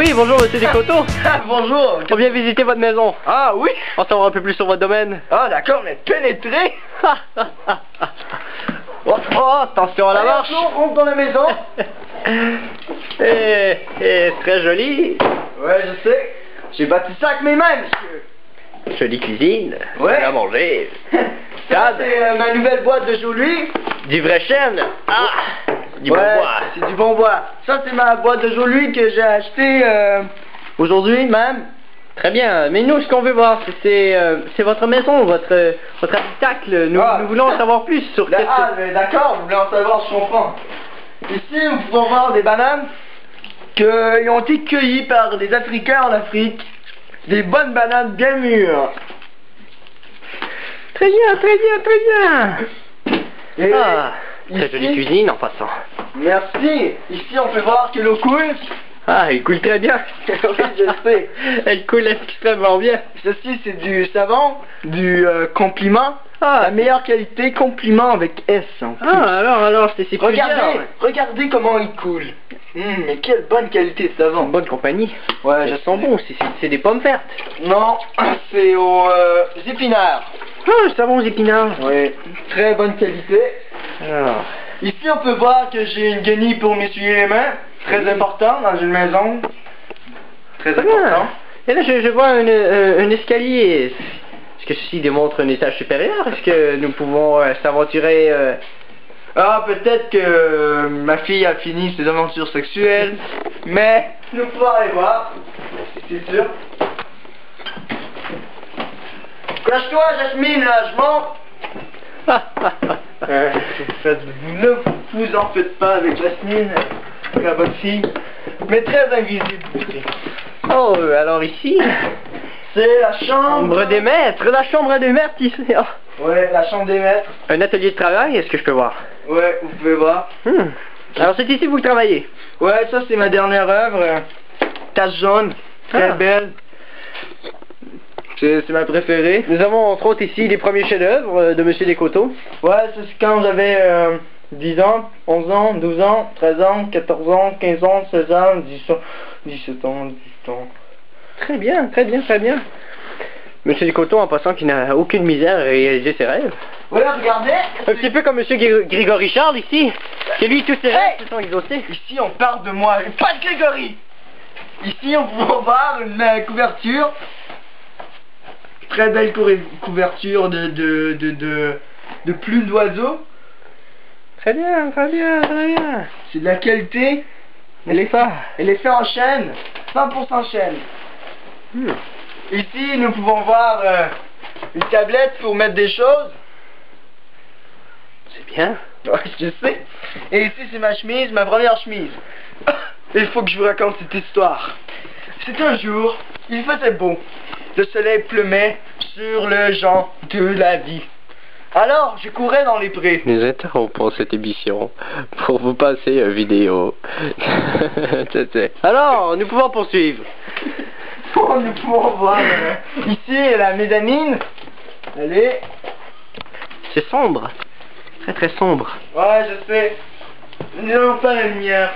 Oui, bonjour monsieur Descoteaux. Bonjour. On vient visiter votre maison. Ah oui. On savoir un peu plus sur votre domaine. Ah d'accord, mais pénétré. Oh, attention à la marche. On rentre dans la maison. Très joli. Ouais, je sais. J'ai bâti ça avec mes mains, monsieur. Jolie cuisine. Ouais. À manger. Ça, c'est ma nouvelle boîte de Jolie. Du vrai chêne. Ah, du bon bois. C'est du bon bois. Ça, c'est ma boîte de Jolie que j'ai acheté aujourd'hui même. Très bien, mais nous ce qu'on veut voir c'est votre maison, votre habitacle. Nous voulons en savoir plus sur mais d'accord, vous voulez en savoir, je comprends. Ici nous pouvons voir des bananes qui ont été cueillies par des Africains en Afrique. Des bonnes bananes bien mûres. Très bien, très bien, très bien. Et très jolie cuisine en passant. Merci. Ici on peut voir que l'eau coule. Ah, elle coule très bien. Oui, je sais. Elle coule extrêmement bien. Ceci, c'est du savon, du compliment. La meilleure qualité, compliment avec S en plus. Alors, c'est regardez comment il coule. Mais quelle bonne qualité de savon. Bonne compagnie. Ouais, ça sent bon. C'est des pommes vertes. Non, c'est aux épinards. Ah, savon aux épinards. Oui, très bonne qualité. Alors. Ici, on peut voir que j'ai une guenille pour m'essuyer les mains. Très important dans une maison. Très important. Et là, je vois un escalier. Est-ce que ceci démontre un étage supérieur? Est-ce que nous pouvons s'aventurer Ah, peut-être que ma fille a fini ses aventures sexuelles. Mais nous pouvons aller voir. C'est sûr. Cache-toi, Jasmine, là, je monte. Ne vous en faites pas avec Jasmine, la bonne fille, mais très invisible aussi. Oh, alors ici, c'est la chambre des maîtres, la chambre des maîtres ici. Oh. Ouais, la chambre des maîtres. Un atelier de travail, est-ce que je peux voir? Ouais, vous pouvez voir. Alors c'est ici que vous travaillez? Ouais, ça c'est ma dernière œuvre, tache jaune, très belle. C'est ma préférée. Nous avons entre autres ici les premiers chefs-d'œuvre de monsieur Descoteaux. Ouais, c'est quand j'avais 10 ans, 11 ans, 12 ans, 13 ans, 14 ans, 15 ans, 16 ans, 17 ans, 18 ans. Très bien, très bien, très bien. Monsieur Descoteaux, en passant, qui n'a aucune misère à réaliser ses rêves. Ouais, regardez. Un petit peu comme monsieur Grégory Charles ici. Que lui, tous ses rêves se sont exaucés. Ici, on parle de moi, pas de Grégory. Ici, on peut voir une couverture. Très belle couverture de plumes d'oiseaux. Très bien, très bien, très bien. C'est de la qualité. Elle est faite en chêne, 100% chêne. Ici, nous pouvons voir une tablette pour mettre des choses. C'est bien. Ouais, je sais. Et ici, c'est ma chemise, ma première chemise. Il faut que je vous raconte cette histoire. C'était un jour, il faisait beau. Le soleil pleumait sur le gens de la vie. Alors, je courais dans les prés. Nous interrompons cette émission pour vous passer une vidéo. Alors, nous pouvons poursuivre. Nous pouvons voir ici la mésanine. Allez. C'est sombre. Très très sombre. Ouais, je sais. Nous n'avons pas la lumière.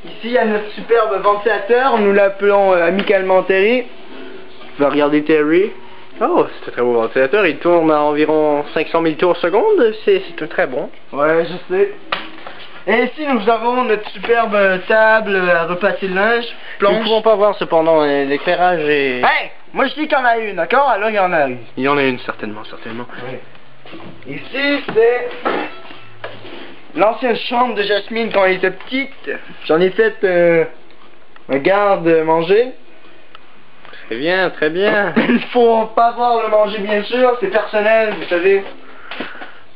Ici, il y a notre superbe ventilateur. Nous l'appelons amicalement Terry. On va regarder Terry. Oh, c'est un très beau ventilateur. Il tourne à environ 500 000 tours seconde. C'est très bon. Ouais, je sais. Et ici, nous avons notre superbe table à repasser le linge. Nous ne pouvons pas voir cependant l'éclairage et... Hey! Moi je dis qu'il y en a une, d'accord? Alors il y en a une. Il y en a une, certainement, certainement. Oui. Ici, c'est l'ancienne chambre de Jasmine quand elle était petite. J'en ai fait un garde-manger. Très bien, très bien. Il faut pas voir le manger, bien sûr, c'est personnel, vous savez.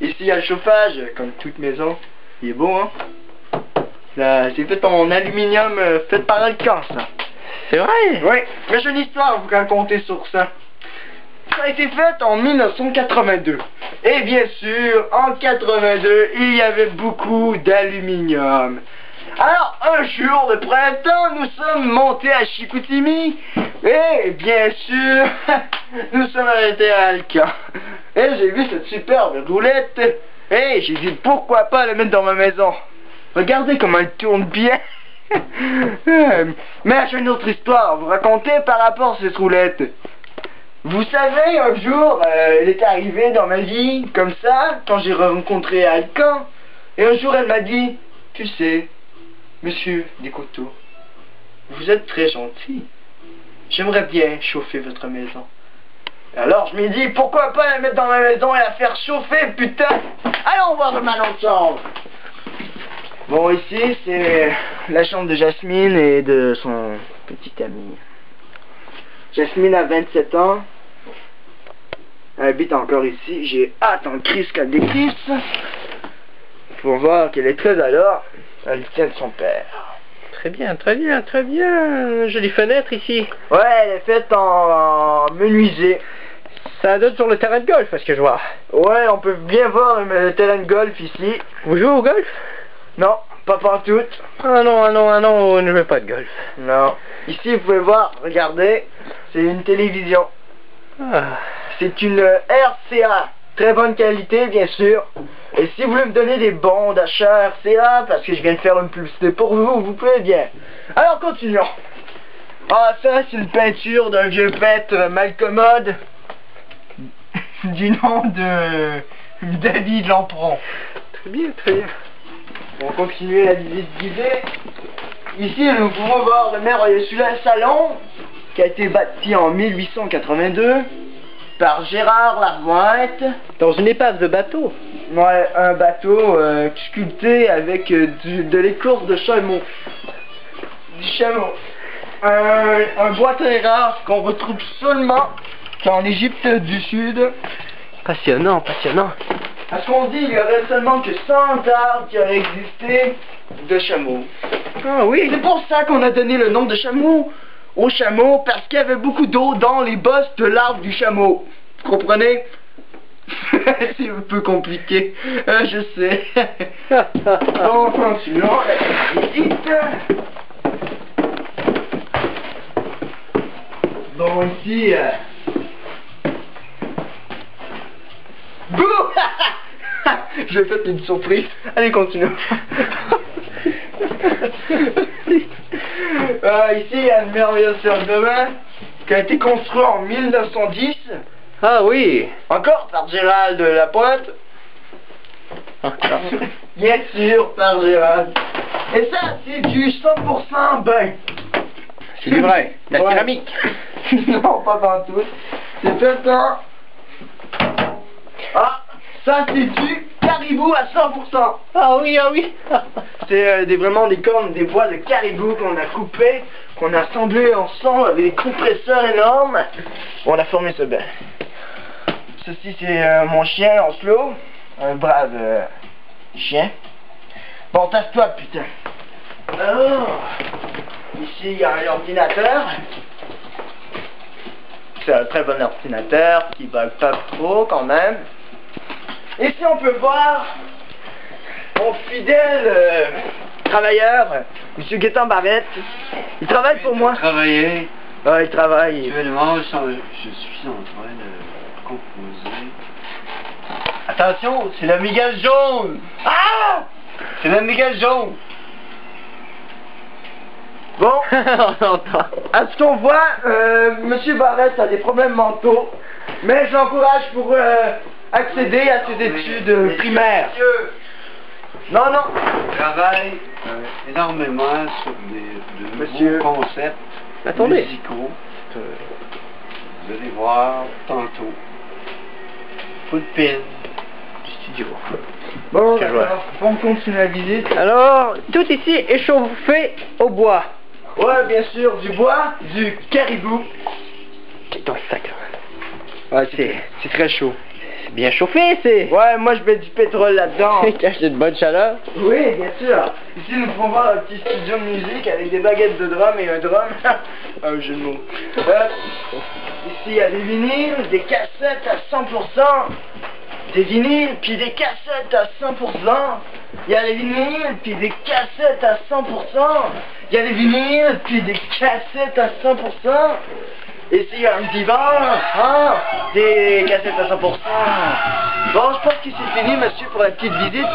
Ici, il y a le chauffage, comme toute maison. Il est beau, hein? C'est fait en aluminium, fait par Alcan, ça. C'est vrai? Oui, mais j'ai une histoire à vous raconter sur ça. Ça a été fait en 1982. Et bien sûr, en 82, il y avait beaucoup d'aluminium. Alors, un jour de printemps, nous sommes montés à Chicoutimi. Et bien sûr, nous sommes arrêtés à Alcan. Et j'ai vu cette superbe roulette. Et j'ai dit, pourquoi pas la mettre dans ma maison? Regardez comment elle tourne bien. Mais j'ai une autre histoire à vous raconter par rapport à cette roulette. Vous savez, un jour, elle est arrivée dans ma vie, comme ça, quand j'ai rencontré Alcan. Et un jour, elle m'a dit, tu sais, monsieur Descoteaux, vous êtes très gentil. J'aimerais bien chauffer votre maison. Alors je me dis, pourquoi pas la mettre dans ma maison et la faire chauffer, putain. Allons voir le mal ensemble. Bon, ici, c'est la chambre de Jasmine et de son petit ami. Jasmine a 27 ans. Elle habite encore ici. J'ai hâte en crise qu'elle décrisse. Pour voir qu'elle est très alors. Elle tient de son père. Très bien, très bien, très bien. Jolie fenêtre ici. Ouais, elle est faite en menuisier. Ça donne sur le terrain de golf, est-ce que je vois. Ouais, on peut bien voir le terrain de golf ici. Vous jouez au golf? Non, pas partout. Ah non, ah non, ah non, on ne joue pas de golf. Non. Ici, vous pouvez voir, regardez, c'est une télévision. Ah. C'est une RCA. Très bonne qualité, bien sûr. Et si vous voulez me donner des bons d'achat RCA, parce que je viens de faire une publicité pour vous, vous pouvez bien. Alors, continuons. Ah, ça, c'est une peinture d'un vieux peintre mal commode. Du nom de David Lampron. Très bien, très bien. On va continuer la visite guidée. Ici, nous pouvons voir le merveilleux salon qui a été bâti en 1882 par Gérard Lapointe. Dans une épave de bateau. Ouais, un bateau sculpté avec de l'écorce de chameau. Du chameau. Un bois très rare qu'on retrouve seulement en Égypte du Sud. Passionnant, passionnant. Parce qu'on dit qu'il y aurait seulement que 100 arbres qui auraient existé de chameaux. Ah oui. C'est pour ça qu'on a donné le nom de chameau au chameau, parce qu'il y avait beaucoup d'eau dans les bosses de l'arbre du chameau. Vous comprenez? C'est un peu compliqué, je sais. Donc, continuons la visite. Bon, ici... Bouh. J'ai fait une surprise. Allez, continuons. Ici, il y a une merveilleuse salle de bain qui a été construite en 1910. Ah oui. Encore par Gérald Lapointe. Encore. Bien sûr, par Gérald. Et ça, c'est du 100% bain. C'est du vrai. La Ouais. céramique. Non, pas partout. C'est fait en... Ah, ça c'est du caribou à 100%. Ah oui, ah oui. C'est vraiment des cornes, des bois de caribou qu'on a coupés, qu'on a assemblés ensemble avec des compresseurs énormes. Bon, on a formé ce bain. Ceci c'est mon chien Oslo, un brave chien. Bon, tasse-toi putain. Alors, ici il y a un ordinateur. C'est un très bon ordinateur qui va pas trop quand même. Ici on peut voir mon fidèle travailleur, Monsieur Gaétan Barrette. Il travaille pour moi. Travailler. Ouais, il travaille. Actuellement, je suis en train de composer. Attention, c'est le Miguel jaune. Ah! C'est le Miguel jaune. Bon, On entend. à ce qu'on voit, Monsieur Barrette a des problèmes mentaux, mais je l'encourage pour accéder à ses études primaires. Non, non. Je travaille énormément sur de Monsieur. nouveaux concepts Attendez. musicaux. Vous allez voir tantôt. Coup de pile. Du studio. Bon, Quelle d'accord. On continue la visite. Alors, tout ici est chauffé au bois. Ouais, bien sûr, du bois, du caribou. Dans le sac. Ouais, c'est très chaud. C'est bien chauffé, c'est. Ouais, moi je mets du pétrole là-dedans. Cache de bonne chaleur. Oui, bien sûr. Ici, nous pouvons voir un petit studio de musique avec des baguettes de drum et un drum. Un jeu de mots. Ici, il y a des vinyles, des cassettes à 100%. Des vinyles, puis des cassettes à 100%. Il y a des vinyles, puis des cassettes à 100%. Il y a des vinyles, puis des cassettes à 100%. Ici, il y a un divan, hein, des cassettes à 100%. Bon, je pense que c'est fini, monsieur, pour la petite visite.